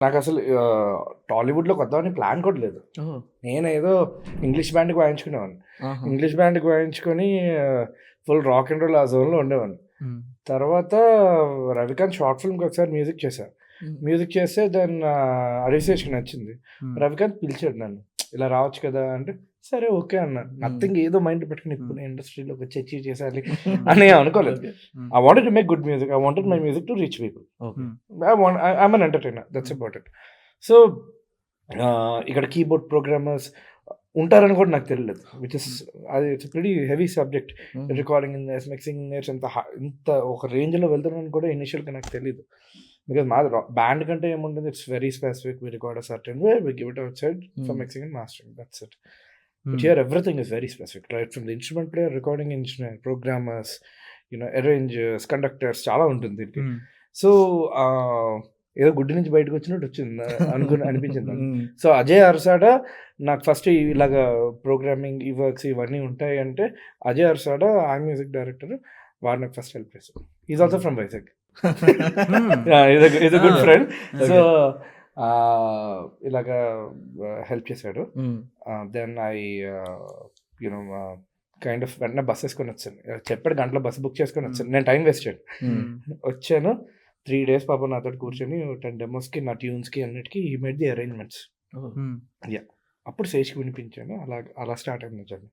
నాకసలు టాలీవుడ్‌లోకి వద్దామని ప్లాన్ కూడా లేదు. ఓహ్! నేనేదో ఇంగ్లీష్ బ్యాండ్‌కి వాయించుకునేవాడిని. ఆహా! ఇంగ్లీష్ బ్యాండ్‌కి వాయించుకొని ఫుల్ రాక్ అండ్ రోల్ ఆ జోన్‌లో ఉండేవాడిని. హ్మ్. తర్వాత రవికాంత్ షార్ట్ ఫిల్మ్‌కి ఒకసారి మ్యూజిక్ చేశా. హ్మ్. మ్యూజిక్ చేస్తే దెన్ అడిసేషన్ నచ్చింది. హ్మ్. రవికాంత్ పిలిచాడు నన్ను. ఇలా రావచ్చు కదా! అంటే సరే ఓకే అన్నాను. నథింగ్ ఏదో మైండ్‌లో పెట్టుకొని ఇప్పుడు నేను ఇండస్ట్రీలోకి వచ్చి అచీవ్ చేసేయాలి అని అనుకోలేదు. ఓకే. హ్మ్. I wanted to make good music. I wanted my music to reach people. Okay. I'm an entertainer. That's about it. So, ఇక్కడ కీబోర్డ్ ప్రోగ్రామర్స్ ఉంటారని కూడా నాకు తెలీలేదు. విచ్ ఇస్ అది ఇట్స్ ప్రిటీ హెవీ సబ్జెక్ట్. హ్మ్. రికార్డింగ్ ఇంజినీర్స్, మిక్సింగ్ ఇంజినీర్స్ ఇంత ఒక రేంజ్‌లో వెళ్తారని కూడా ఇనిషియల్‌గా నాకు తెలీదు. బికాజ్ మాది బ్యాండ్ కంటే ఏముంటుంది, it's very specific. We record a certain way, we give it outside for mixing and mastering. That's it. But here everything is very specific, right? From the instrument player, recording engineer, programmers, arrangers, conductors, చాలా ఉంటుంది దీనికి. హ్మ్. So, ఏదో గుడ్డి నుంచి బయటకు వచ్చినట్టు వచ్చింది అనిపించింది నాకు. హ్మ్. సో, అజయ్ అర్సాడా నాకు ఫస్ట్ ఇలాగా ప్రోగ్రామింగ్, ఈ వర్క్స్ ఇవన్నీ ఉంటాయి అంటే, అజయ్ అర్సాడా ఆ మ్యూజిక్ డైరెక్టర్, వాడు నాకు ఫస్ట్ హెల్ప్ చేశాడు. Is also from Vizag. Is a good friend. So, ఇలాగా హెల్ప్ చేశాడు. హ్మ్. దెన్ యునో కైండ్ ఆఫ్ వెంటనే బస్ వేసుకొని వచ్చాను. చెప్పాడు గంటలో బస్ బుక్ చేసుకొని వచ్చాను. నేను టైం వేస్ట్ చేయను. వచ్చాను 3 days పాపం నాతో కూర్చొని 10 డెమోస్కి, నా ట్యూన్స్కి అన్నిటికీ హీ మేడ్ ది అరేంజ్మెంట్స్. ఓహ్! అప్పుడు శేష్కి వినిపించాను. అలా స్టార్ట్ అయింది జర్నీ.